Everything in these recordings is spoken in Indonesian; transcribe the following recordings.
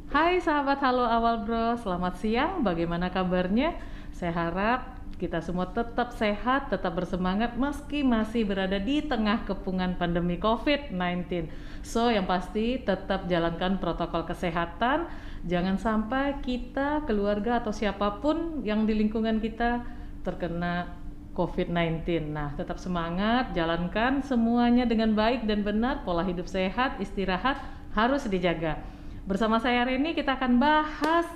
Hai sahabat Halo Awal Bro, selamat siang. Bagaimana kabarnya? Saya harap kita semua tetap sehat, tetap bersemangat meski masih berada di tengah kepungan pandemi COVID-19. So, yang pasti tetap jalankan protokol kesehatan. Jangan sampai kita, keluarga atau siapapun yang di lingkungan kita terkena COVID-19. Nah, tetap semangat, jalankan semuanya dengan baik dan benar. Pola hidup sehat, istirahat harus dijaga. Bersama saya Reni kita akan bahas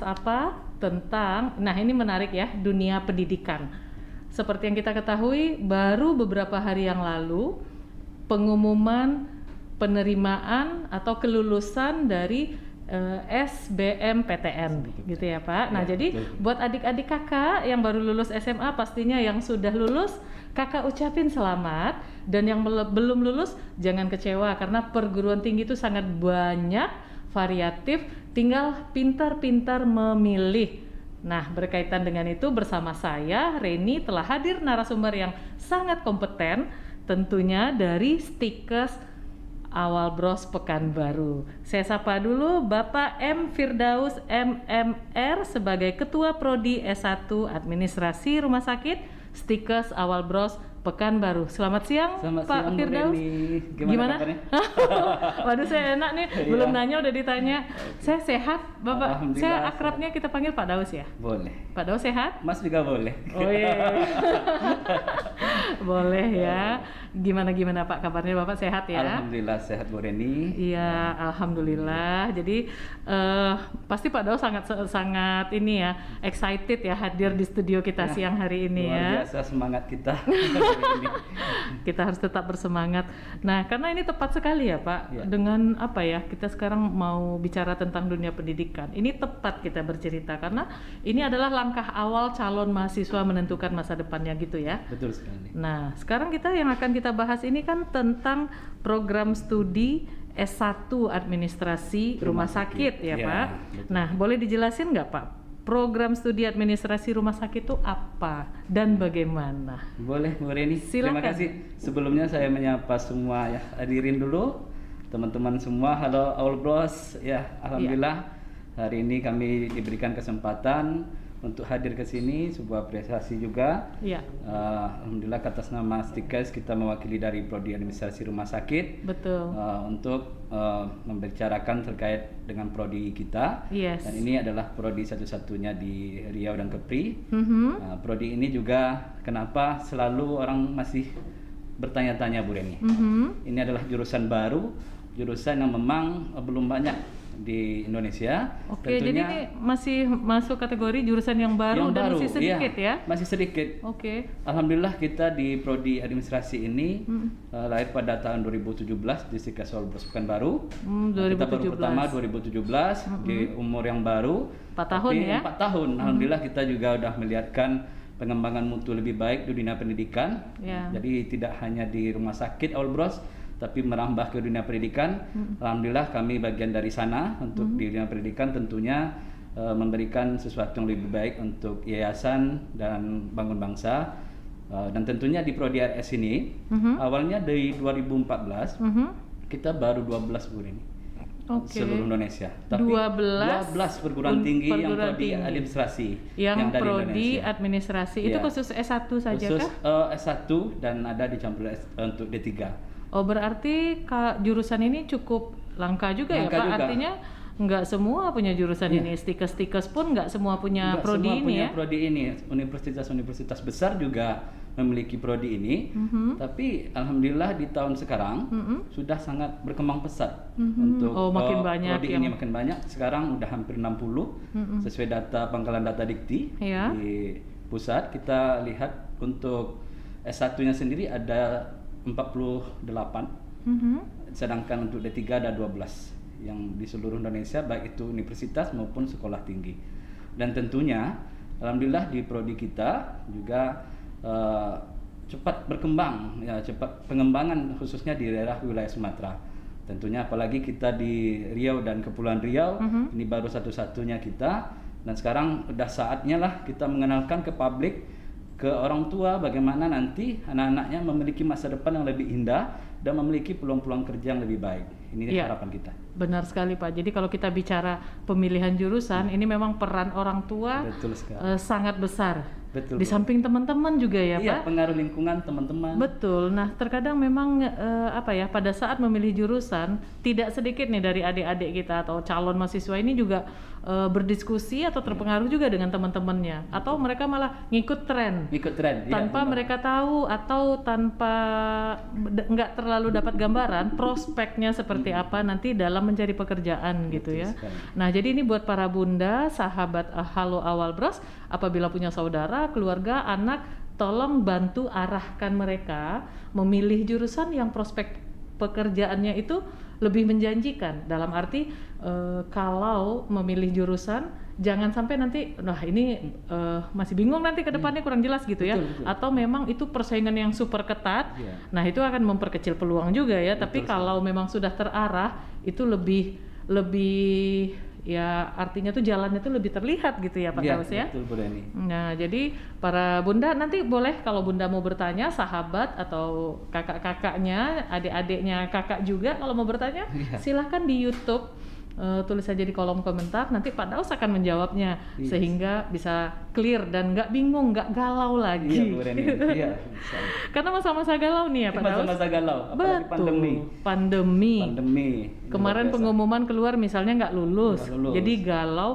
apa? Tentang, nah ini menarik ya, dunia pendidikan. Seperti yang kita ketahui, baru beberapa hari yang lalu pengumuman penerimaan atau kelulusan dari SBMPTN gitu ya Pak. Nah, jadi buat adik-adik kakak yang baru lulus SMA, pastinya yang sudah lulus kakak ucapin selamat, dan yang belum lulus jangan kecewa karena perguruan tinggi itu sangat banyak, variatif, tinggal pintar-pintar memilih. Nah, berkaitan dengan itu bersama saya Reni telah hadir narasumber yang sangat kompeten, tentunya dari Stikes Awal Bros Pekanbaru. Saya sapa dulu Bapak M. Firdaus MMR sebagai Ketua Prodi S1 Administrasi Rumah Sakit Stikes Awal Bros Pekanbaru. Selamat siang, Selamat Pak siang, Firdaus. Gimana? Waduh, saya enak nih, belum nanya udah ditanya. Saya sehat, Bapak. Saya akrabnya kita panggil Pak Daus ya? Boleh. Pak Daus sehat? Mas juga boleh. Oh iya. Boleh ya. Gimana Pak kabarnya, Bapak sehat ya? Alhamdulillah sehat Bu Reni. Iya, alhamdulillah. Jadi pasti Pak Daus sangat ini ya, excited ya hadir di studio kita siang hari ini ya. Luar biasa semangat kita. Kita harus tetap bersemangat. Nah, karena ini tepat sekali ya Pak, dengan apa ya, kita sekarang mau bicara tentang dunia pendidikan. Ini tepat kita bercerita karena ini adalah langkah awal calon mahasiswa menentukan masa depannya gitu ya. Betul sekali. Nah, sekarang yang akan kita bahas ini kan tentang program studi S1 Administrasi Rumah Sakit ya Pak. Betul. Nah, boleh dijelasin nggak Pak? Program studi administrasi rumah sakit itu apa dan bagaimana? Boleh Bu Reni. Silakan. Terima kasih. Sebelumnya saya menyapa semua ya, hadirin dulu teman-teman semua. Halo Awal Bros ya, alhamdulillah hari ini kami diberikan kesempatan untuk hadir ke sini, sebuah apresiasi juga. Iya. Alhamdulillah atas nama Stikes kita mewakili dari Prodi Administrasi Rumah Sakit. Betul. Untuk membicarakan terkait dengan prodi kita. Yes. Dan ini adalah prodi satu-satunya di Riau dan Kepri. Prodi ini juga kenapa selalu orang masih bertanya-tanya Bu Reni. Ini adalah jurusan baru, jurusan yang memang belum banyak di Indonesia. Oke, jadi ini masih masuk kategori jurusan yang baru dan masih sedikit ya? Masih sedikit. Oke. Alhamdulillah kita di Prodi Administrasi ini lahir pada tahun 2017 di Stikes Awal Bros Pekanbaru. 2017. Kita baru pertama 2017 di umur yang baru. 4 tahun ya? 4 tahun. Alhamdulillah kita juga udah melihatkan pengembangan mutu lebih baik di dunia pendidikan. Jadi tidak hanya di rumah sakit Awal Bros, tapi merambah ke dunia pendidikan. Alhamdulillah kami bagian dari sana untuk di dunia pendidikan tentunya memberikan sesuatu yang lebih baik untuk yayasan dan bangun bangsa. Dan tentunya di Prodi RS ini awalnya dari 2014 kita baru 12 Bu ini. Seluruh Indonesia. Tapi 12 perguruan tinggi yang prodi administrasi yang dari prodi Indonesia. Administrasi itu khusus S1 saja khusus, kah? S1 dan ada dicampur untuk D3. Oh, berarti jurusan ini cukup langka juga ya Pak? Juga. Artinya nggak semua punya jurusan ini. Stikes pun nggak semua punya prodi ini ya? Prodi ini. Universitas besar juga memiliki prodi ini. Tapi alhamdulillah di tahun sekarang sudah sangat berkembang pesat untuk makin banyak prodi ini makin banyak. Sekarang udah hampir 60 sesuai data Pangkalan Data Dikti di pusat. Kita lihat untuk S1-nya sendiri ada 48, sedangkan untuk D3 ada 12 yang di seluruh Indonesia, baik itu universitas maupun sekolah tinggi. Dan tentunya alhamdulillah di prodi kita juga cepat berkembang ya, cepat pengembangan khususnya di daerah wilayah Sumatera. Tentunya apalagi kita di Riau dan Kepulauan Riau, ini baru satu-satunya kita, dan sekarang udah saatnya lah kita mengenalkan ke publik, ke orang tua bagaimana nanti anak-anaknya memiliki masa depan yang lebih indah dan memiliki peluang-peluang kerja yang lebih baik. Ini Iya, harapan kita. benar sekali Pak. Jadi kalau kita bicara pemilihan jurusan, ini memang peran orang tua Betul sekali. sangat besar. Betul, Di Bu. samping teman-teman juga ya Iya, Pak. pengaruh lingkungan teman-teman. Betul. Nah, terkadang memang apa ya, pada saat memilih jurusan, tidak sedikit nih dari adik-adik kita atau calon mahasiswa ini juga berdiskusi atau terpengaruh juga dengan teman-temannya, atau mereka malah ngikut tren. Ikut tren. Iya, Tanpa benar. mereka tahu atau tanpa nggak terlalu dapat gambaran prospeknya seperti apa nanti dalam mencari pekerjaan gitu ya. sekali. Nah, jadi ini buat para bunda, sahabat Halo Awal Bros, apabila punya saudara, keluarga, anak, tolong bantu arahkan mereka memilih jurusan yang prospek pekerjaannya itu lebih menjanjikan. Dalam arti kalau memilih jurusan jangan sampai nanti ini masih bingung nanti ke depannya kurang jelas gitu ya. Betul. Atau memang itu persaingan yang super ketat. Iya. Nah, itu akan memperkecil peluang juga ya. Betul Tapi kalau memang sudah terarah itu lebih ya, artinya tuh jalannya tuh lebih terlihat gitu ya Pak Iya, Daus ya. betul Bu Reni. Nah, jadi para bunda nanti boleh kalau bunda mau bertanya, sahabat atau kakak-kakaknya, adik-adiknya kakak juga kalau mau bertanya, Iya. silahkan di YouTube tulis saja di kolom komentar, nanti Pak Daus akan menjawabnya Yes. sehingga bisa clear dan nggak bingung, nggak galau Iya lagi. Bu Reni. Iya. bisa. Karena masa-masa galau nih ya Pak Daus. Masa-masa galau, apalagi pandemi. Pandemi. Pandemi. Kemarin Luar biasa. pengumuman keluar misalnya nggak lulus. Nggak lulus. Jadi galau.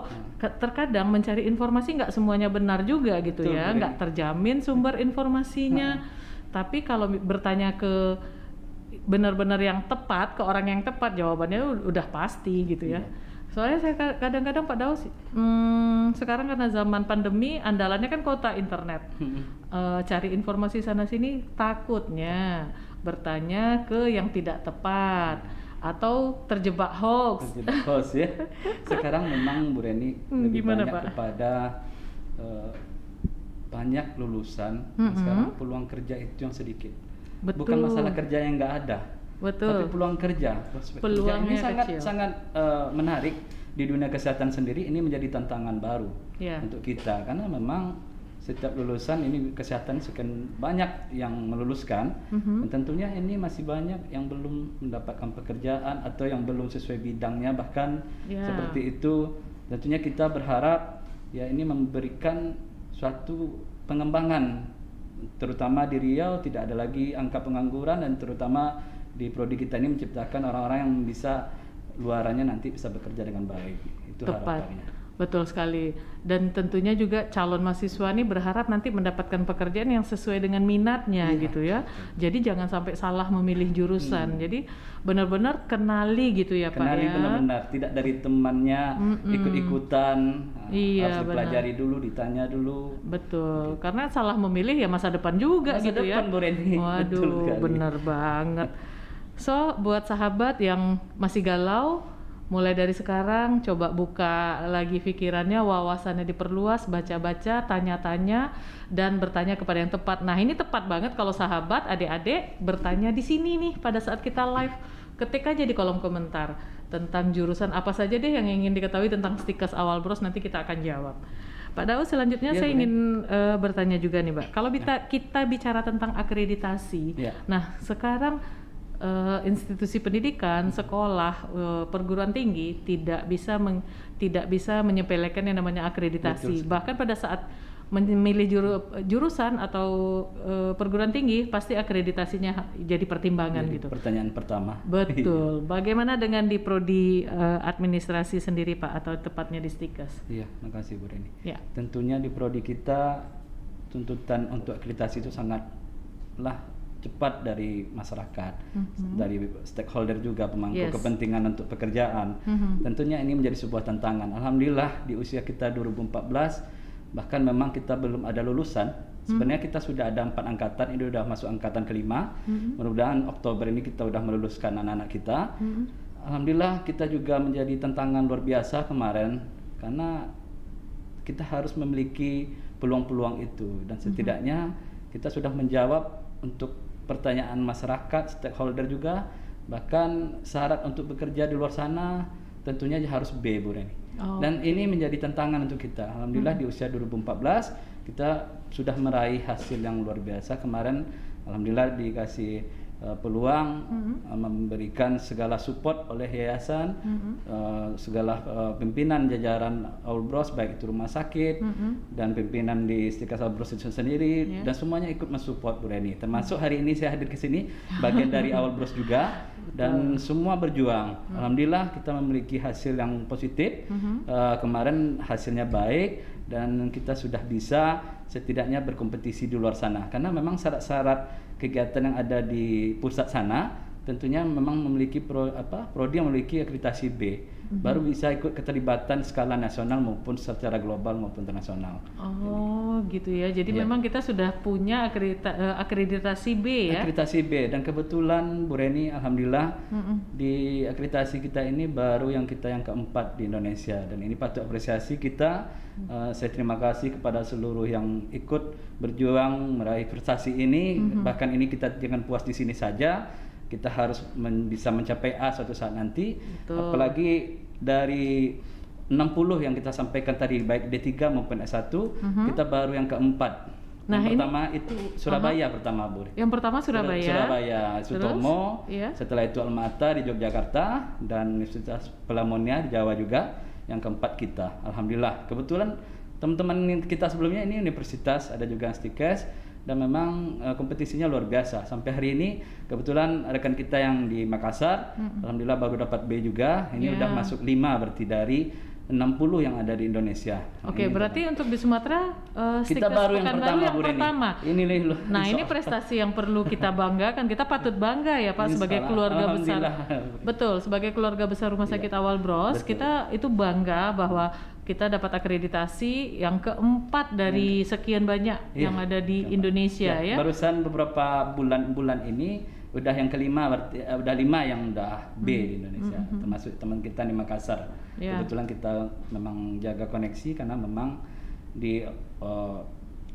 Terkadang mencari informasi nggak semuanya benar juga gitu Betul, ya, Bu nggak terjamin sumber informasinya. Tapi kalau bertanya ke benar-benar yang tepat, ke orang yang tepat, jawabannya udah pasti gitu ya. Iya. Soalnya saya kadang-kadang Pak Daus, sekarang karena zaman pandemi, andalannya kan kuota internet. Cari informasi sana sini, takutnya bertanya ke yang tidak tepat atau terjebak hoax. Terjebak hoax ya. Sekarang memang Bu Reni lebih Gimana, banyak Pak? kepada banyak lulusan. Sekarang peluang kerja itu yang sedikit. Betul. Bukan masalah kerja yang nggak ada, Betul. tapi peluang kerja, prospek kerja ini Peluangnya sangat kecil. sangat menarik di dunia kesehatan sendiri. Ini menjadi tantangan baru Ya. untuk kita karena memang setiap lulusan ini kesehatan sekian banyak yang meluluskan, dan tentunya ini masih banyak yang belum mendapatkan pekerjaan atau yang belum sesuai bidangnya bahkan Ya. seperti itu. Tentunya kita berharap ya ini memberikan suatu pengembangan, terutama di Riau tidak ada lagi angka pengangguran, dan terutama di prodi kita ini menciptakan orang-orang yang bisa luarannya nanti bisa bekerja dengan baik. Itu Tepat. harapannya. Betul sekali. Dan tentunya juga calon mahasiswa ini berharap nanti mendapatkan pekerjaan yang sesuai dengan minatnya Iya, gitu ya. Jadi jangan sampai salah memilih jurusan. Jadi benar-benar kenali gitu ya Kenali Pak ya. benar-benar, tidak dari temannya ikut-ikutan. Iya, harus dipelajari dulu, ditanya dulu. Betul. Karena salah memilih ya masa depan juga Masa gitu ya. depan, Bu Reni. Betul Waduh, sekali. bener banget. So, buat sahabat yang masih galau, mulai dari sekarang coba buka lagi pikirannya, wawasannya diperluas, baca-baca, tanya-tanya, dan bertanya kepada yang tepat. Nah, ini tepat banget kalau sahabat, adik-adik bertanya di sini nih pada saat kita live. Ketik aja di kolom komentar tentang jurusan apa saja deh yang ingin diketahui tentang Stikes Awal Bros, nanti kita akan jawab. Pak Daus, selanjutnya Ya, saya boleh. ingin bertanya juga nih, Mbak. Kalau kita bicara tentang akreditasi, Ya. nah sekarang institusi pendidikan, sekolah, perguruan tinggi tidak bisa menyepelekan yang namanya akreditasi. Betul. Bahkan pada saat memilih jurusan atau perguruan tinggi, pasti akreditasinya jadi pertimbangan Jadi, gitu. pertanyaan pertama. Betul. Bagaimana dengan di prodi administrasi sendiri Pak, atau tepatnya di Stikes? Iya, makasih Bu Reni. Ya. Tentunya di prodi kita tuntutan untuk akreditasi itu sangatlah cepat dari masyarakat, dari stakeholder juga, pemangku Yes. kepentingan untuk pekerjaan. Tentunya ini menjadi sebuah tantangan. Alhamdulillah di usia kita 2014, bahkan memang kita belum ada lulusan. Sebenarnya kita sudah ada 4 angkatan, ini sudah masuk angkatan kelima. Mudah-mudahan Oktober ini kita sudah meluluskan anak-anak kita. Alhamdulillah kita juga menjadi tantangan luar biasa kemarin, karena kita harus memiliki peluang-peluang itu, dan setidaknya kita sudah menjawab untuk pertanyaan masyarakat, stakeholder juga, bahkan syarat untuk bekerja di luar sana tentunya harus B, Bu Reni. Dan ini menjadi tantangan untuk kita. Alhamdulillah di usia 2014 kita sudah meraih hasil yang luar biasa. Kemarin alhamdulillah dikasih peluang, memberikan segala support oleh yayasan, segala pimpinan jajaran Awal Bros, baik itu rumah sakit dan pimpinan di Istiqlal Awal Bros itu sendiri, dan semuanya ikut mensupport Bu Reni. Termasuk hari ini saya hadir ke sini bagian dari Awal Bros juga, dan semua berjuang. Alhamdulillah kita memiliki hasil yang positif. Kemarin hasilnya baik dan kita sudah bisa setidaknya berkompetisi di luar sana, karena memang syarat-syarat kegiatan yang ada di pusat sana tentunya memang memiliki prodi yang memiliki akreditasi B, baru bisa ikut keterlibatan skala nasional maupun secara global maupun internasional. Oh gitu ya, jadi memang kita sudah punya akreditasi B ya? Akreditasi B, dan kebetulan Bu Reni alhamdulillah di akreditasi kita ini baru yang keempat di Indonesia, dan ini patut apresiasi kita. Saya terima kasih kepada seluruh yang ikut berjuang meraih prestasi ini. Bahkan ini kita jangan puas di sini saja, kita harus bisa mencapai A suatu saat nanti. Betul. Apalagi dari 60 yang kita sampaikan tadi, baik D3 maupun S1, kita baru yang keempat. Nah, yang pertama itu Surabaya pertama, Bu. Yang pertama Surabaya. Surabaya, Sutomo. Setelah itu Alma-Ata di Yogyakarta, dan Universitas Pelamonia di Jawa juga. Yang keempat kita, alhamdulillah. Kebetulan teman-teman kita sebelumnya ini universitas, ada juga Stikes, dan memang kompetisinya luar biasa. Sampai hari ini kebetulan rekan kita yang di Makassar, alhamdulillah baru dapat B juga. Ini udah masuk 5 berarti dari 60 yang ada di Indonesia. Oke, berarti untuk di Sumatera kita baru yang pertama. Ini loh. Nah, ini prestasi yang perlu kita banggakan. Kita patut bangga ya Pak sebagai keluarga besar. Betul, sebagai keluarga besar Rumah Sakit Awal Bros, kita itu bangga bahwa kita dapat akreditasi yang keempat dari sekian banyak yang ada di Indonesia ya. Barusan beberapa bulan ini udah yang kelima, berarti udah 5 yang udah B di Indonesia, termasuk teman kita di Makassar. Kebetulan kita memang jaga koneksi karena memang di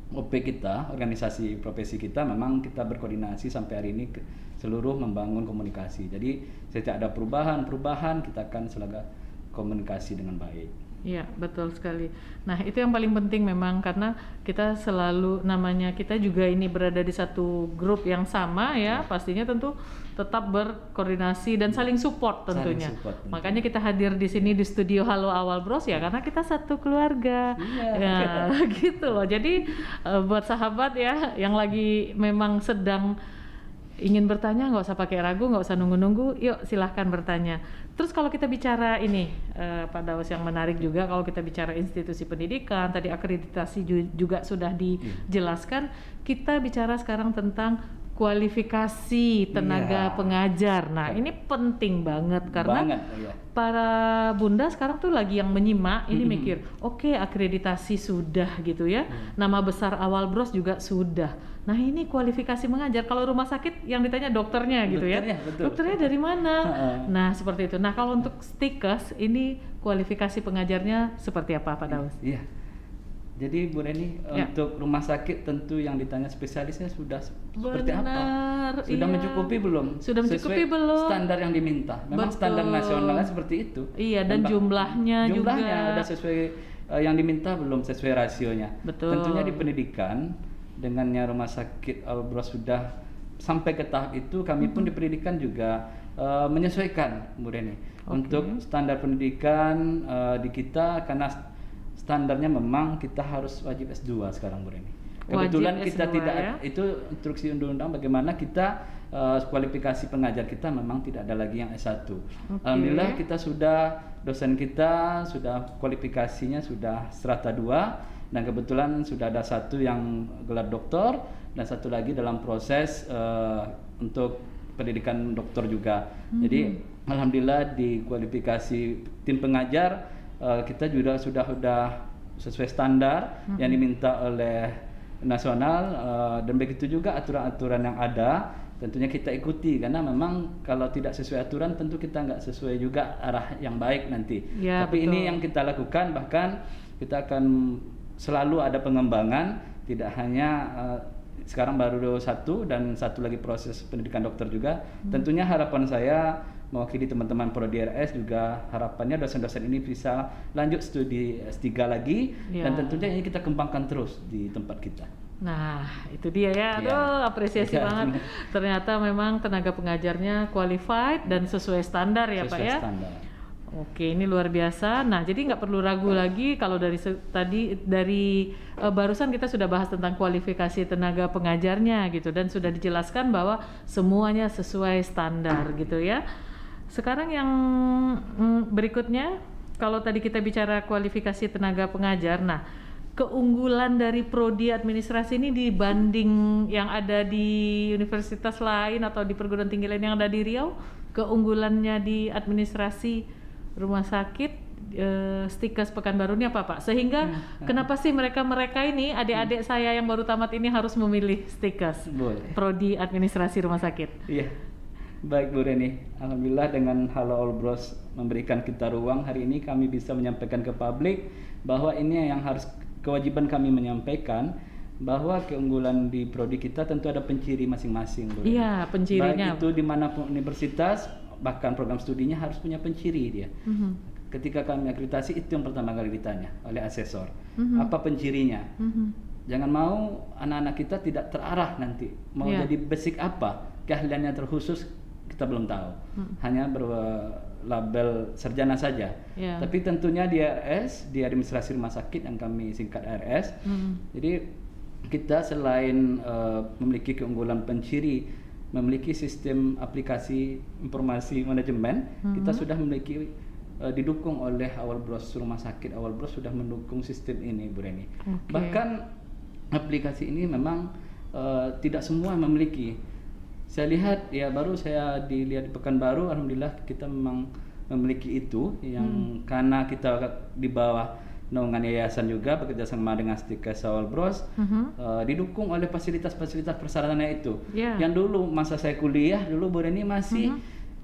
OP kita, organisasi profesi kita, memang kita berkoordinasi sampai hari ini seluruh membangun komunikasi. Jadi setiap ada perubahan kita akan selalu komunikasi dengan baik. Iya, betul sekali. Nah, itu yang paling penting memang, karena kita selalu, namanya kita juga ini berada di satu grup yang sama ya, pastinya tentu tetap berkoordinasi dan saling support tentunya. Makanya kita hadir di sini di studio Halo Awal Bros ya, karena kita satu keluarga. Ya, gitu loh. Jadi buat sahabat ya yang lagi memang sedang ingin bertanya, nggak usah pakai ragu, nggak usah nunggu-nunggu, yuk silahkan bertanya. Terus kalau kita bicara ini, Pak Daus, yang menarik juga kalau kita bicara institusi pendidikan, tadi akreditasi juga sudah dijelaskan, kita bicara sekarang tentang kualifikasi tenaga pengajar. Nah, ini penting banget karena para bunda sekarang tuh lagi yang menyimak ini mikir, oke, akreditasi sudah gitu ya, nama besar Awal Bros juga sudah. Nah, ini kualifikasi mengajar. Kalau rumah sakit yang ditanya dokternya gitu ya, dokternya dari mana? Nah, seperti itu. Nah, kalau untuk Stikes ini kualifikasi pengajarnya seperti apa, Pak Daus? Iya. Jadi Bu Reni, untuk rumah sakit tentu yang ditanya spesialisnya sudah seperti apa? Sudah mencukupi belum? Sudah mencukupi belum? Standar yang diminta. Memang standar nasionalnya seperti itu. Iya, dan jumlahnya juga udah sesuai yang diminta belum sesuai rasionya. Betul. Tentunya di pendidikan dengannya rumah sakit Awal Bros sudah sampai ke tahap itu, kami pun di pendidikan juga menyesuaikan Bu Reni untuk standar pendidikan di kita, karena standarnya memang kita harus wajib S2 sekarang Bu Reni. Kebetulan wajib kita S2, tidak itu instruksi undang-undang bagaimana kita kualifikasi pengajar kita memang tidak ada lagi yang S1. Alhamdulillah kita sudah, dosen kita sudah kualifikasinya sudah strata 2, dan kebetulan sudah ada satu yang gelar doktor dan satu lagi dalam proses untuk pendidikan doktor juga. Jadi alhamdulillah di kualifikasi tim pengajar kita juga sudah sesuai standar yang diminta oleh nasional, dan begitu juga aturan-aturan yang ada tentunya kita ikuti, karena memang kalau tidak sesuai aturan tentu kita nggak sesuai juga arah yang baik nanti. Tapi ini yang kita lakukan, bahkan kita akan selalu ada pengembangan, tidak hanya sekarang baru 1 dan satu lagi proses pendidikan dokter juga. Tentunya harapan saya mewakili teman-teman Prodi RS juga, harapannya dosen-dosen ini bisa lanjut studi S3 lagi, dan tentunya ini kita kembangkan terus di tempat kita. Nah, itu dia ya. Aduh, apresiasi banget. Ternyata memang tenaga pengajarnya qualified dan sesuai standar ya, Pak ya. Standar. Oke, ini luar biasa. Nah, jadi nggak perlu ragu lagi kalau dari barusan kita sudah bahas tentang kualifikasi tenaga pengajarnya gitu dan sudah dijelaskan bahwa semuanya sesuai standar gitu ya. Sekarang yang berikutnya, kalau tadi kita bicara kualifikasi tenaga pengajar, nah keunggulan dari prodi administrasi ini dibanding yang ada di universitas lain atau di perguruan tinggi lain yang ada di Riau, keunggulannya di administrasi rumah sakit Stikes Pekanbaru ini apa Pak? Sehingga kenapa sih mereka ini adik-adik saya yang baru tamat ini harus memilih Stikes prodi administrasi rumah sakit? Iya. Baik Bu Reni, alhamdulillah dengan Halo All Bros memberikan kita ruang hari ini kami bisa menyampaikan ke publik bahwa ini yang harus kewajiban kami menyampaikan bahwa keunggulan di prodi kita tentu ada penciri masing-masing. Iya, pencirinya. Baik itu di manapun universitas, bahkan program studinya harus punya penciri dia. Ketika kami akreditasi itu yang pertama kali ditanya oleh asesor. Apa pencirinya? Jangan mau anak-anak kita tidak terarah nanti. Mau jadi basic apa? Keahliannya terkhusus kita belum tahu. Hanya label sarjana saja, tapi tentunya di RS, di administrasi rumah sakit yang kami singkat RS. Jadi kita selain memiliki keunggulan penciri, memiliki sistem aplikasi informasi manajemen, kita sudah memiliki didukung oleh Awal Bros rumah sakit Awal Bros sudah mendukung sistem ini Bu Reni. Bahkan aplikasi ini memang tidak semua memiliki. Saya lihat ya baru saya dilihat di Pekanbaru, alhamdulillah kita memang memiliki itu yang karena kita di bawah naungan yayasan juga bekerja sama dengan Stikes Awal Bros didukung oleh fasilitas-fasilitas persyaratannya itu. Yang dulu masa saya kuliah dulu Bu Reni masih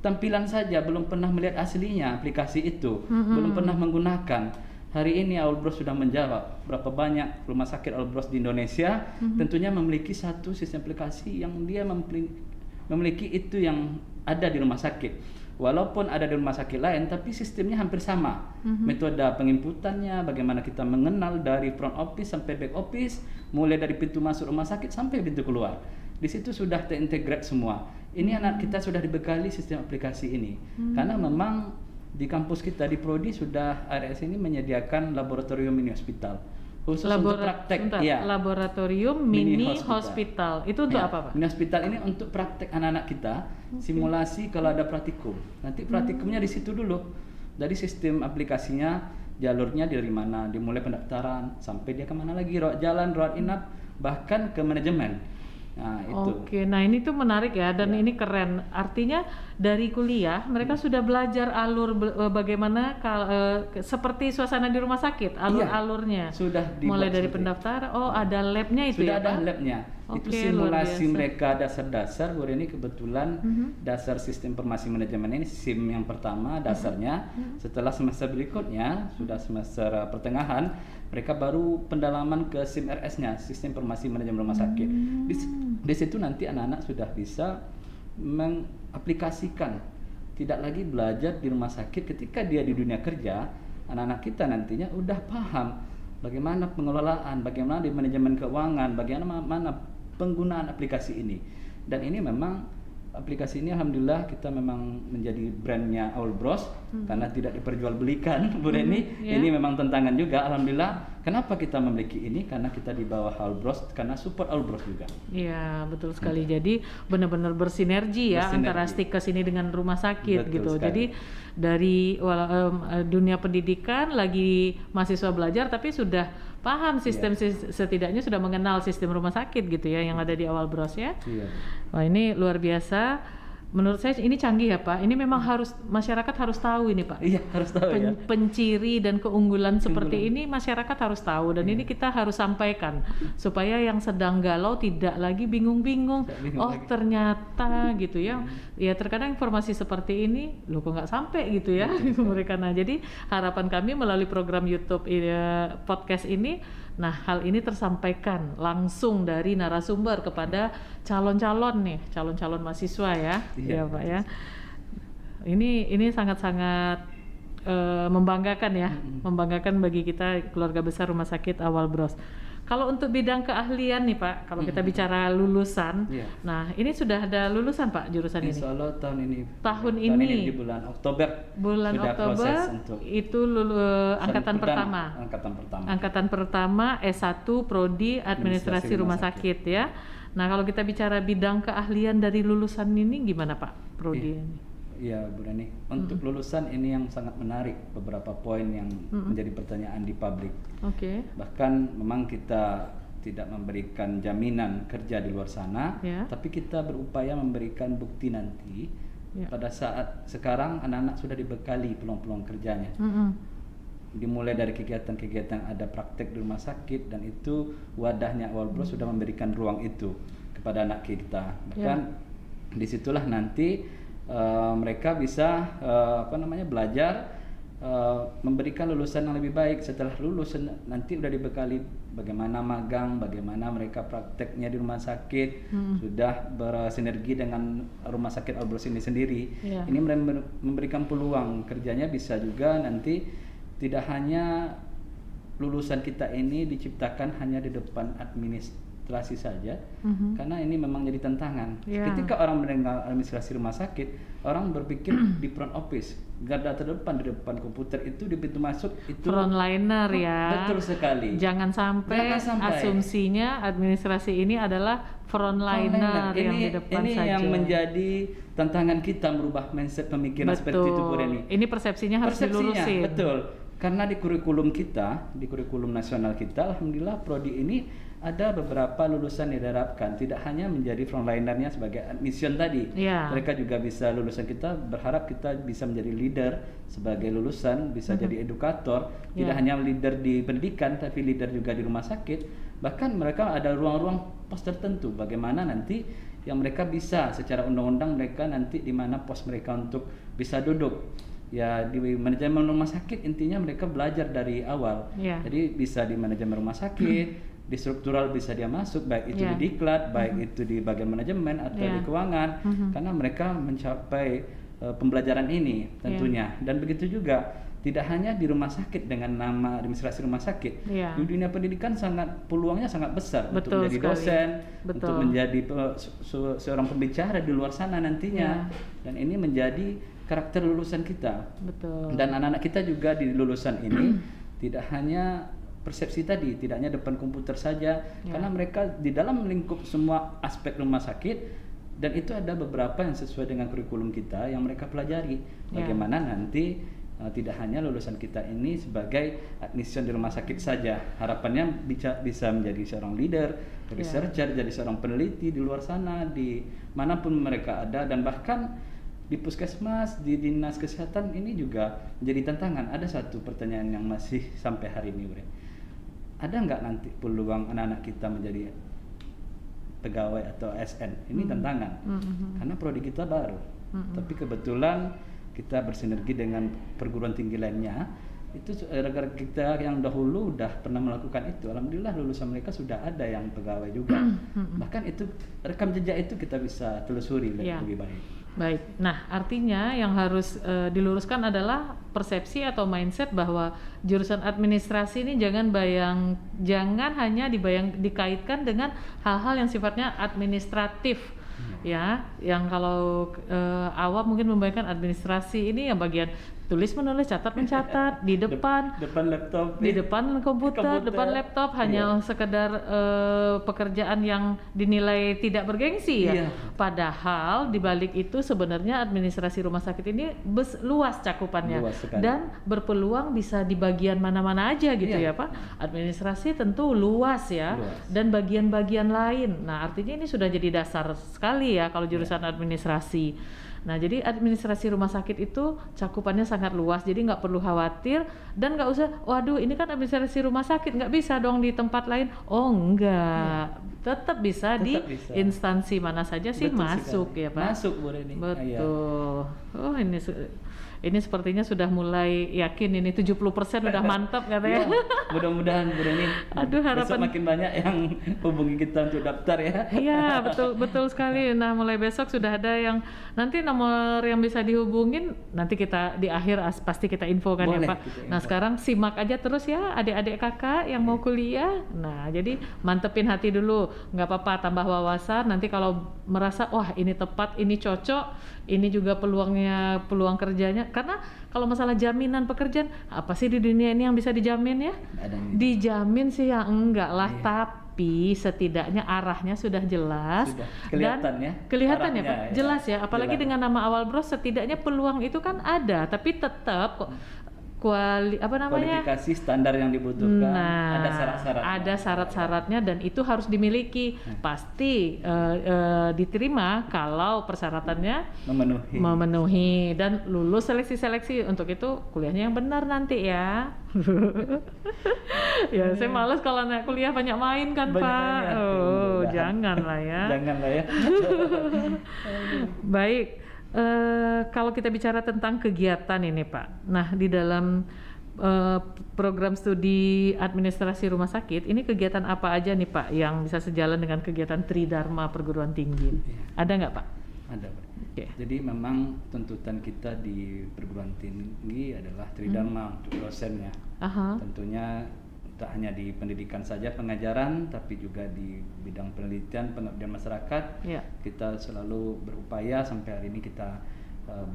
tampilan saja, belum pernah melihat aslinya aplikasi itu, belum pernah menggunakan. Hari ini Awal Bros sudah menjawab berapa banyak rumah sakit Awal Bros di Indonesia tentunya memiliki satu sistem aplikasi yang dia memiliki itu yang ada di rumah sakit. Walaupun ada di rumah sakit lain, tapi sistemnya hampir sama. Metode penginputannya, bagaimana kita mengenal dari front office sampai back office, mulai dari pintu masuk rumah sakit sampai pintu keluar. Di situ sudah terintegrate semua. Ini anak kita sudah dibekali sistem aplikasi ini. Karena memang di kampus kita di Prodi sudah RS ini menyediakan laboratorium mini hospital. Khusus untuk praktek, laboratorium mini hospital. Itu untuk apa Pak? Mini hospital ini untuk praktek anak-anak kita, simulasi kalau ada praktikum. Nanti praktikumnya di situ dulu. Dari sistem aplikasinya, jalurnya dari mana, dimulai pendaftaran sampai dia kemana lagi, rawat jalan, rawat inap, bahkan ke manajemen. Nah, itu. Oke, nah ini tuh menarik ya dan ini keren. Artinya dari kuliah mereka sudah belajar alur bagaimana seperti suasana di rumah sakit, alur-alurnya. Sudah mulai dari pendaftaran. Oh, ada labnya itu sudah ya, ada Pak? labnya. Itu simulasi mereka dasar-dasar. Bu Reni kebetulan dasar sistem informasi manajemen ini SIM yang pertama dasarnya. Setelah semester berikutnya sudah semester pertengahan mereka baru pendalaman ke SIM RS-nya, sistem informasi manajemen rumah sakit. Di situ nanti anak-anak sudah bisa mengaplikasikan, tidak lagi belajar di rumah sakit. Ketika dia di dunia kerja, anak-anak kita nantinya udah paham bagaimana pengelolaan, bagaimana di manajemen keuangan, bagaimana penggunaan aplikasi ini. Dan ini memang aplikasi ini alhamdulillah kita memang menjadi brandnya Awal Bros karena tidak diperjualbelikan Bu Reni. Ini memang tantangan juga alhamdulillah. Kenapa kita memiliki ini? Karena kita di bawah Awal Bros, karena support Awal Bros juga. Iya, betul sekali. Jadi benar-benar bersinergi ya antara Stikes ini dengan rumah sakit. Betul gitu. Sekali. Jadi dari dunia pendidikan lagi mahasiswa belajar tapi sudah paham sistem, setidaknya sudah mengenal sistem rumah sakit gitu ya yang ada di Awal Bros ya. Wah, ini luar biasa. Menurut saya ini canggih ya Pak. Ini memang harus masyarakat harus tahu ini Pak. Iya, harus tahu ya. Penciri dan keunggulan seperti ini masyarakat harus tahu dan ini kita harus sampaikan supaya yang sedang galau tidak lagi bingung-bingung. Oh, ternyata gitu ya. Ya terkadang informasi seperti ini loh kok nggak sampai gitu ya mereka. Nah, jadi harapan kami melalui program YouTube podcast ini, nah hal ini tersampaikan langsung dari narasumber kepada calon-calon mahasiswa ya. Iya Pak ya. Ini sangat-sangat membanggakan ya, membanggakan bagi kita keluarga besar Rumah Sakit Awal Bros. Kalau untuk bidang keahlian nih Pak, kalau kita bicara lulusan, nah ini sudah ada lulusan Pak jurusan ini? Insya Allah tahun ini. Tahun ini di bulan Oktober. Bulan sudah Oktober proses untuk itu angkatan pertama. Angkatan pertama S1 Prodi Administrasi Rumah Sakit ya. Nah kalau kita bicara bidang keahlian dari lulusan ini gimana Pak Prodi ini? Ya Bu Rani, untuk lulusan ini yang sangat menarik, beberapa poin yang menjadi pertanyaan di publik. Bahkan memang kita tidak memberikan jaminan kerja di luar sana, tapi kita berupaya memberikan bukti nanti pada saat sekarang anak-anak sudah dibekali peluang-peluang kerjanya. Dimulai dari kegiatan-kegiatan ada praktek di rumah sakit, dan itu wadahnya Awal Bro sudah memberikan ruang itu kepada anak kita. Bahkan disitulah nanti mereka bisa belajar memberikan lulusan yang lebih baik. Setelah lulus nanti udah dibekali bagaimana magang, bagaimana mereka prakteknya di rumah sakit, sudah bersinergi dengan rumah sakit Albrus ini sendiri. Ini memberikan peluang kerjanya bisa juga nanti tidak hanya lulusan kita ini diciptakan hanya di depan administrasi saja, karena ini memang jadi tantangan. Ketika orang mendengar administrasi rumah sakit, orang berpikir di front office, garda terdepan di depan komputer itu, di pintu masuk itu frontliner ya. Betul sekali. Jangan sampai asumsinya administrasi ini adalah frontliner yang di depan ini saja. Ini yang menjadi tantangan kita merubah mindset pemikiran seperti itu Bu Reni. Ini persepsinya harus dilurusin. Betul. Karena di kurikulum kita, di kurikulum nasional kita, alhamdulillah prodi ini ada beberapa lulusan yang diterapkan, tidak hanya menjadi frontlinernya sebagai admission tadi. Mereka juga bisa, lulusan kita berharap kita bisa menjadi leader sebagai lulusan, bisa jadi edukator, tidak hanya leader di pendidikan tapi leader juga di rumah sakit. Bahkan mereka ada ruang-ruang pos tertentu bagaimana nanti yang mereka bisa secara undang-undang mereka nanti di mana pos mereka untuk bisa duduk. Ya di manajemen rumah sakit intinya mereka belajar dari awal. Jadi bisa di manajemen rumah sakit, di struktural bisa dia masuk, baik itu di diklat, baik itu di bagian manajemen atau di keuangan, karena mereka mencapai pembelajaran ini tentunya. Dan begitu juga tidak hanya di rumah sakit dengan nama administrasi rumah sakit, di dunia pendidikan peluangnya sangat besar untuk menjadi dosen, untuk menjadi seorang pembicara di luar sana nantinya. Dan ini menjadi karakter lulusan kita. Dan anak-anak kita juga di lulusan ini tidak hanya persepsi tadi, tidak hanya depan komputer saja, karena mereka di dalam lingkup semua aspek rumah sakit, dan itu ada beberapa yang sesuai dengan kurikulum kita yang mereka pelajari. Bagaimana nanti tidak hanya lulusan kita ini sebagai admission di rumah sakit saja, harapannya bisa menjadi seorang leader, researcher, jadi seorang peneliti di luar sana, di manapun mereka ada. Dan bahkan di puskesmas, di dinas kesehatan ini juga menjadi tantangan. Ada satu pertanyaan yang masih sampai hari ini, Bre. Ada nggak nanti peluang anak-anak kita menjadi pegawai atau ASN? Ini tantangan, karena prodi kita baru. Tapi kebetulan kita bersinergi dengan perguruan tinggi lainnya. Itu rekan kita yang dahulu udah pernah melakukan itu. Alhamdulillah lulusan mereka sudah ada yang pegawai juga. Bahkan itu rekam jejak itu kita bisa telusuri lebih baik. Baik, nah artinya yang harus diluruskan adalah persepsi atau mindset bahwa jurusan administrasi ini jangan hanya dikaitkan dengan hal-hal yang sifatnya administratif. Ya, yang kalau awam mungkin membayangkan administrasi ini yang bagian tulis menulis, catat mencatat di depan laptop, di depan komputer, depan laptop, hanya sekedar pekerjaan yang dinilai tidak bergengsi ya. Padahal di balik itu sebenarnya administrasi rumah sakit ini luas cakupannya, dan berpeluang bisa di bagian mana-mana aja gitu ya Pak. Administrasi tentu luas ya, dan bagian-bagian lain. Nah artinya ini sudah jadi dasar sekali ya kalau jurusan administrasi. Nah jadi administrasi rumah sakit itu cakupannya sangat luas, jadi nggak perlu khawatir dan nggak usah, waduh ini kan administrasi rumah sakit nggak bisa dong di tempat lain. Oh enggak, tetap bisa di instansi mana saja sih. Betul masuk sekali. Ya Pak. Masuk Bu Reni. Betul. Oh ini sepertinya sudah mulai yakin ini 70% udah mantap katanya. Ya, mudah-mudahan Bu Reni. Aduh, harapan besok makin banyak yang hubungi kita untuk daftar ya. Iya, betul sekali. Nah, mulai besok sudah ada yang nanti nomor yang bisa dihubungin nanti kita di akhir pasti kita infokan. Boleh, ya Pak. Nah, sekarang simak aja terus ya adik-adik kakak yang mau kuliah. Nah, jadi mantepin hati dulu. Nggak apa-apa, tambah wawasan. Nanti kalau merasa wah ini tepat, ini cocok, ini juga peluang kerjanya. Karena kalau masalah jaminan pekerjaan, apa sih di dunia ini yang bisa dijamin ya? Dijamin sih ya enggak lah, tapi setidaknya arahnya sudah jelas. Sudah kelihatan dan ya. Kelihatan ya Pak, ya. jelas ya. Apalagi jelas. dengan nama Awal Bros, setidaknya peluang itu kan ada, tapi tetap kok kualifikasi standar yang dibutuhkan, nah, ada syarat-syaratnya. Ada syarat-syaratnya dan itu harus dimiliki. Pasti diterima kalau persyaratannya memenuhi dan lulus seleksi-seleksi. Untuk itu kuliahnya yang benar nanti ya. Ya, saya malas kalau naik kuliah banyak main kan Pak. Oh, jangan lah ya. Janganlah ya. Baik. Kalau kita bicara tentang kegiatan ini Pak, nah di dalam program studi administrasi rumah sakit ini kegiatan apa aja nih Pak yang bisa sejalan dengan kegiatan Tridharma perguruan tinggi? Ada nggak Pak? Ada Pak. Jadi memang tuntutan kita di perguruan tinggi adalah Tridharma untuk dosennya. Tentunya tak hanya di pendidikan saja pengajaran, tapi juga di bidang penelitian pengabdian masyarakat. Kita selalu berupaya sampai hari ini kita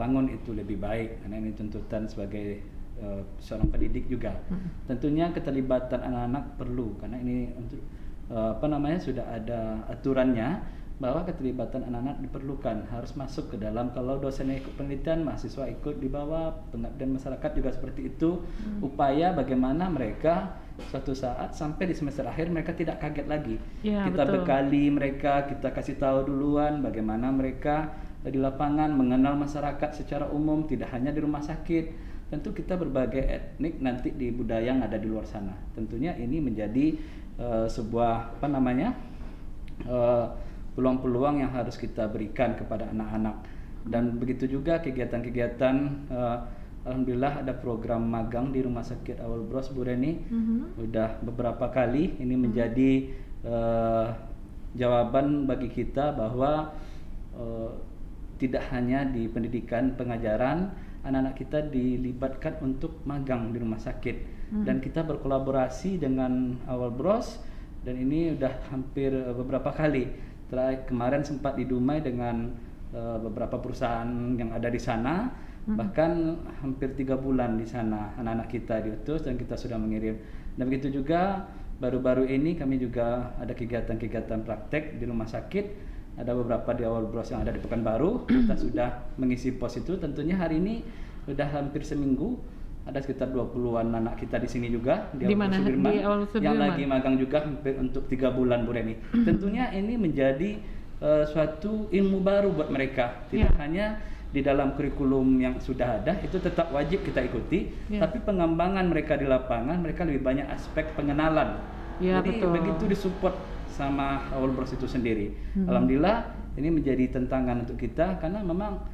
bangun itu lebih baik, karena ini tuntutan sebagai seorang pendidik juga. Tentunya keterlibatan anak-anak perlu, karena ini untuk sudah ada aturannya bahwa keterlibatan anak-anak diperlukan, harus masuk ke dalam. Kalau dosennya ikut penelitian, mahasiswa ikut di bawah, pengabdian masyarakat juga seperti itu. Upaya bagaimana mereka suatu saat sampai di semester akhir mereka tidak kaget lagi. Kita bekali mereka, kita kasih tahu duluan bagaimana mereka di lapangan mengenal masyarakat secara umum, tidak hanya di rumah sakit. Tentu kita berbagai etnik nanti di budaya yang ada di luar sana. Tentunya ini menjadi sebuah peluang-peluang yang harus kita berikan kepada anak-anak. Dan begitu juga kegiatan-kegiatan, alhamdulillah ada program magang di Rumah Sakit Awal Bros Bu Reni. Udah beberapa kali, ini menjadi jawaban bagi kita bahwa tidak hanya di pendidikan pengajaran, anak-anak kita dilibatkan untuk magang di rumah sakit. Dan kita berkolaborasi dengan Awal Bros, dan ini udah hampir beberapa kali. Kemarin sempat di Dumai dengan beberapa perusahaan yang ada di sana, bahkan hampir 3 bulan di sana anak-anak kita diutus dan kita sudah mengirim. Dan begitu juga baru-baru ini kami juga ada kegiatan-kegiatan praktek di rumah sakit. Ada beberapa di Awal Bros yang ada di Pekanbaru. Kita sudah mengisi pos itu. Tentunya hari ini sudah hampir seminggu. Ada sekitar 20-an anak kita di sini juga di Awal Sudirman yang lagi magang juga hampir untuk 3 bulan Bu Reni. Tentunya ini menjadi suatu ilmu baru buat mereka. Tidak hanya di dalam kurikulum yang sudah ada, itu tetap wajib kita ikuti, tapi pengembangan mereka di lapangan, mereka lebih banyak aspek pengenalan. Jadi begitu disupport sama Awal Bros itu sendiri. Alhamdulillah ini menjadi tantangan untuk kita, karena memang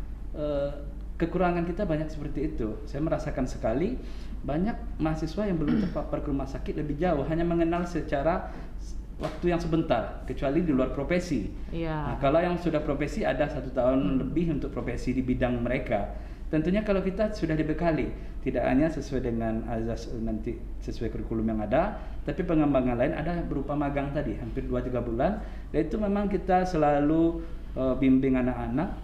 kekurangan kita banyak seperti itu. Saya merasakan sekali banyak mahasiswa yang belum terpapar ke rumah sakit lebih jauh, hanya mengenal secara waktu yang sebentar, kecuali di luar profesi. Nah, kalau yang sudah profesi ada 1 tahun lebih untuk profesi di bidang mereka. Tentunya kalau kita sudah dibekali, tidak hanya sesuai dengan azas nanti sesuai kurikulum yang ada, tapi pengembangan lain ada berupa magang tadi, hampir 2-3 bulan. Dan itu memang kita selalu bimbing anak-anak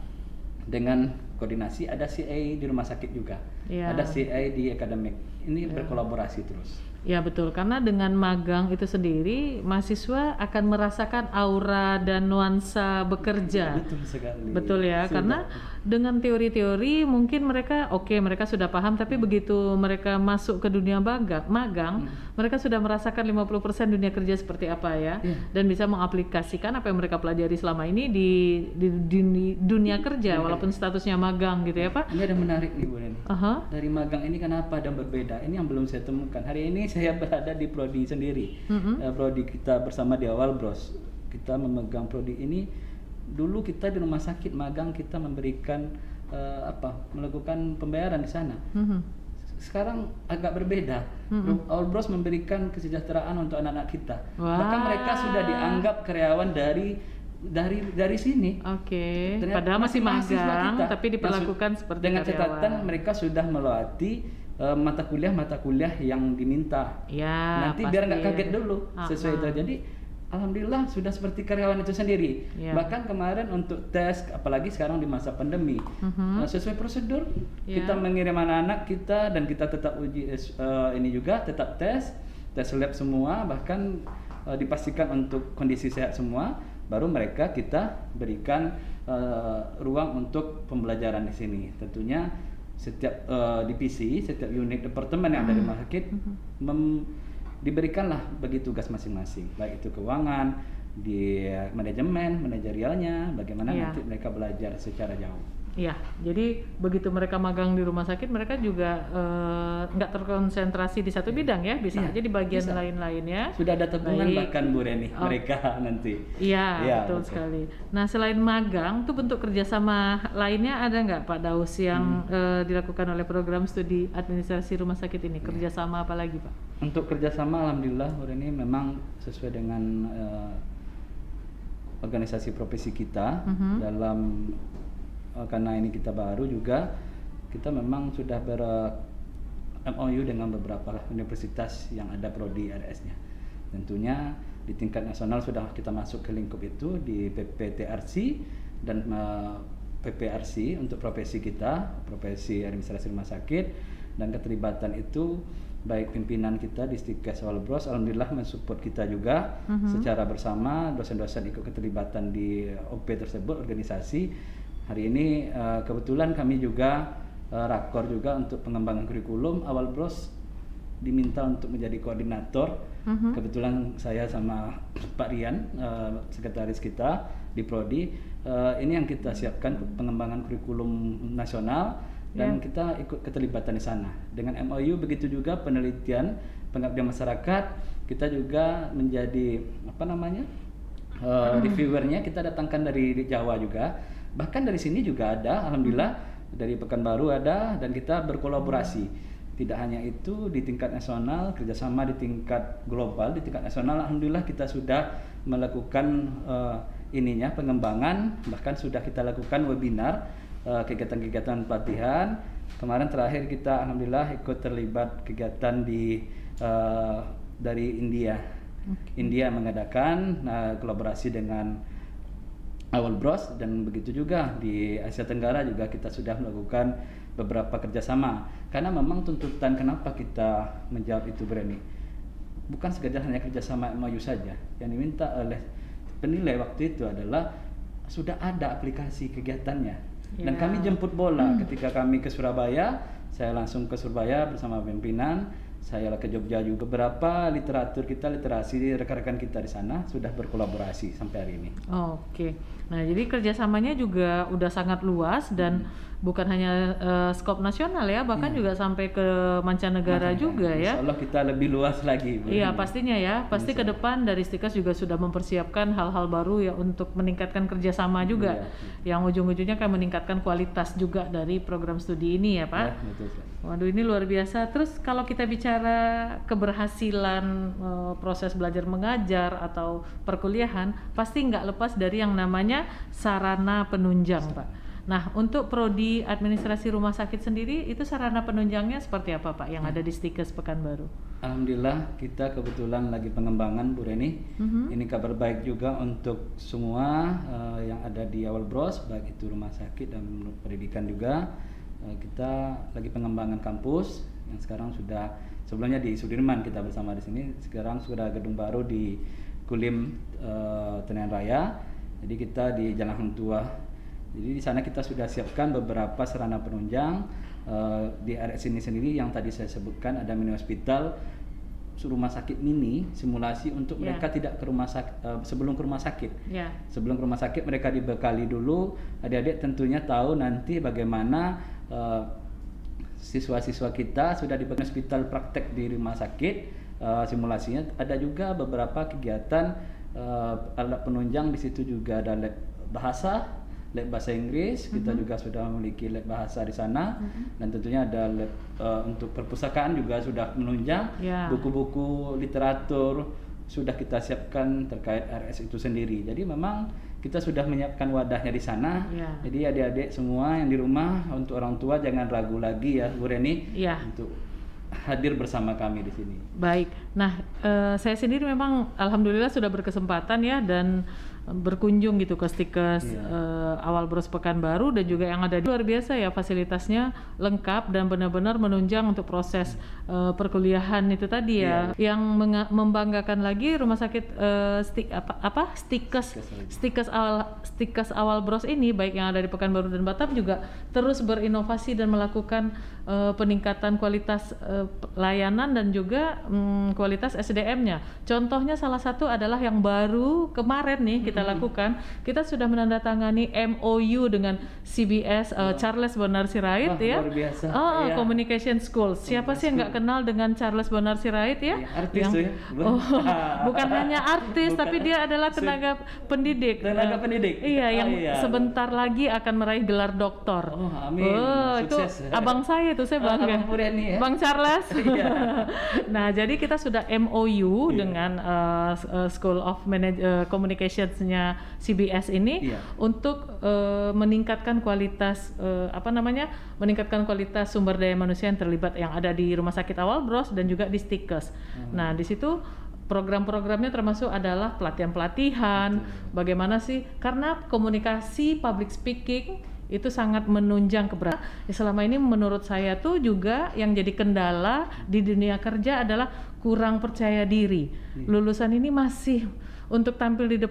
dengan koordinasi. Ada CA di rumah sakit juga, ada CA di akademik. Ini berkolaborasi terus. Ya betul, karena dengan magang itu sendiri mahasiswa akan merasakan aura dan nuansa bekerja. Betul sekali. Betul ya, karena dengan teori-teori mungkin mereka mereka sudah paham, tapi begitu mereka masuk ke dunia magang, mereka sudah merasakan 50% dunia kerja seperti apa ya, dan bisa mengaplikasikan apa yang mereka pelajari selama ini di dunia kerja, walaupun statusnya magang gitu ya Pak. Ini ada menarik nih Bu Neni. Dari magang ini kenapa dan berbeda? Ini yang belum saya temukan. Hari ini saya berada di prodi sendiri. Prodi kita bersama di Awal Bros. Kita memegang prodi ini. Dulu kita di rumah sakit magang, kita memberikan melakukan pembayaran di sana. Sekarang agak berbeda. Awal Bros memberikan kesejahteraan untuk anak-anak kita. Bahkan mereka sudah dianggap karyawan dari sini. Oke. Padahal masih magang, tapi diperlakukan seperti dengan karyawan. catatan mereka sudah melewati mata kuliah yang diminta. Ya, nanti biar nggak kaget dulu sesuai itu. Jadi alhamdulillah sudah seperti karyawan itu sendiri. Bahkan kemarin untuk tes, apalagi sekarang di masa pandemi, sesuai prosedur kita mengirim anak-anak kita dan kita tetap uji ini juga tetap tes lab semua, bahkan dipastikan untuk kondisi sehat semua. Baru mereka kita berikan ruang untuk pembelajaran di sini. Tentunya setiap divisi, setiap unit departemen yang ada di rumah sakit diberikanlah bagi tugas masing-masing, baik itu keuangan, di manajemen, manajerialnya, bagaimana nanti mereka belajar secara jauh. Iya, jadi begitu mereka magang di rumah sakit, mereka juga nggak terkonsentrasi di satu bidang ya, bisa aja di bagian lain-lainnya. Sudah ada tabungan bahkan Bu Reni, mereka nanti. Iya, betul sekali. Nah, selain magang, tuh bentuk kerjasama lainnya ada nggak Pak Daus yang dilakukan oleh program studi administrasi rumah sakit ini? Kerjasama apa lagi Pak? Untuk kerjasama, alhamdulillah Bu Reni memang sesuai dengan organisasi profesi kita dalam karena ini kita baru juga, kita memang sudah MOU dengan beberapa universitas yang ada prodi RS-nya. Tentunya di tingkat nasional sudah kita masuk ke lingkup itu di PPTRC dan PPRC untuk profesi kita, profesi administrasi rumah sakit, dan keterlibatan itu baik pimpinan kita di Stikes Awal Bros alhamdulillah mensupport kita juga secara bersama, dosen-dosen ikut keterlibatan di OP tersebut, organisasi. Hari ini kebetulan kami juga rakor juga untuk pengembangan kurikulum. Awal Bros diminta untuk menjadi koordinator. Kebetulan saya sama Pak Rian, sekretaris kita di Prodi. Ini yang kita siapkan pengembangan kurikulum nasional dan kita ikut keterlibatan di sana. Dengan MOU begitu juga penelitian pengabdian masyarakat, kita juga menjadi reviewernya kita datangkan dari Jawa juga. Bahkan dari sini juga ada, alhamdulillah dari Pekanbaru ada, dan kita berkolaborasi. Tidak hanya itu, di tingkat nasional, kerjasama di tingkat global, di tingkat nasional, alhamdulillah kita sudah melakukan pengembangan, bahkan sudah kita lakukan webinar, kegiatan-kegiatan pelatihan. Kemarin terakhir kita alhamdulillah ikut terlibat kegiatan dari India. India mengadakan kolaborasi dengan Awal Bros, dan begitu juga di Asia Tenggara juga kita sudah melakukan beberapa kerjasama. Karena memang tuntutan kenapa kita menjawab itu Berani, bukan sekedar hanya kerjasama MOU saja. Yang diminta oleh penilai waktu itu adalah sudah ada aplikasi kegiatannya. Dan kami jemput bola ketika kami ke Surabaya, saya langsung ke Surabaya bersama pimpinan. Saya ke Jogja juga, beberapa literasi rekan-rekan kita di sana sudah berkolaborasi sampai hari ini. Oke, nah jadi kerjasamanya juga udah sangat luas dan bukan hanya skop nasional ya, bahkan juga sampai ke mancanegara juga ya. Insya Allah kita lebih luas lagi. Iya pastinya ya, pasti ke depan dari Stikes juga sudah mempersiapkan hal-hal baru ya untuk meningkatkan kerjasama juga, yang ujung-ujungnya kan meningkatkan kualitas juga dari program studi ini ya Pak. Ya, betul. Waduh ini luar biasa. Terus kalau kita bicara keberhasilan proses belajar mengajar atau perkuliahan, pasti nggak lepas dari yang namanya sarana penunjang Pak. Nah untuk prodi administrasi rumah sakit sendiri itu sarana penunjangnya seperti apa Pak yang ada di Stikes Pekanbaru? Alhamdulillah kita kebetulan lagi pengembangan Bu Reni. Ini kabar baik juga untuk semua yang ada di Awal Bros, baik itu rumah sakit dan pendidikan juga. Kita lagi pengembangan kampus yang sekarang sudah, sebelumnya di Sudirman kita bersama di sini, sekarang sudah gedung baru di Kulim Tenayan Raya. Jadi kita di Jalan Hang Tua. Jadi di sana kita sudah siapkan beberapa sarana penunjang di RS ini sendiri yang tadi saya sebutkan, ada mini hospital, rumah sakit mini, simulasi untuk mereka tidak ke rumah sakit sebelum ke rumah sakit. Sebelum ke rumah sakit mereka dibekali dulu, adik-adik tentunya tahu nanti bagaimana siswa-siswa kita sudah di hospital praktek di rumah sakit, simulasinya. Ada juga beberapa kegiatan alat penunjang di situ juga, ada lab bahasa, lab bahasa Inggris, kita juga sudah memiliki lab bahasa di sana, dan tentunya ada lab untuk perpustakaan juga sudah menunjang, buku-buku literatur sudah kita siapkan terkait RS itu sendiri. Jadi memang kita sudah menyiapkan wadahnya di sana. Jadi adik-adik semua yang di rumah, untuk orang tua jangan ragu lagi ya Bu Reni untuk hadir bersama kami di sini. Baik. Nah, saya sendiri memang alhamdulillah sudah berkesempatan ya dan berkunjung gitu ke Stikes awal Bros Pekanbaru, dan juga yang ada di luar biasa ya, fasilitasnya lengkap dan benar-benar menunjang untuk proses perkuliahan itu tadi ya. Yang membanggakan lagi rumah sakit Stikes awal Bros ini, baik yang ada di Pekanbaru dan Batam, juga terus berinovasi dan melakukan peningkatan kualitas layanan dan juga kualitas SDM-nya. Contohnya salah satu adalah yang baru kemarin nih kita lakukan, kita sudah menandatangani MOU dengan CBS Charles Bonar Sirait ya. Luar biasa. Communication School. Siapa sih yang nggak kenal dengan Charles Bonar Sirait ya? Artis yang, ya. Bukan hanya artis, tapi dia adalah tenaga pendidik. Tenaga pendidik. Iya, yang sebentar lagi akan meraih gelar doktor. Amin. Sukses. Itu abang saya, itu saya bangga. Bang Charles. Nah, jadi kita sudah MOU dengan School of Communications-nya CBS ini untuk meningkatkan kualitas meningkatkan kualitas sumber daya manusia yang terlibat, yang ada di Rumah Sakit Awal Bros dan juga di Stikes. Nah, di situ program-programnya termasuk adalah pelatihan-pelatihan, bagaimana sih, karena komunikasi public speaking itu sangat menunjang keberhasilan. Selama ini menurut saya tuh juga yang jadi kendala di dunia kerja adalah kurang percaya diri. Lulusan ini masih untuk tampil di depan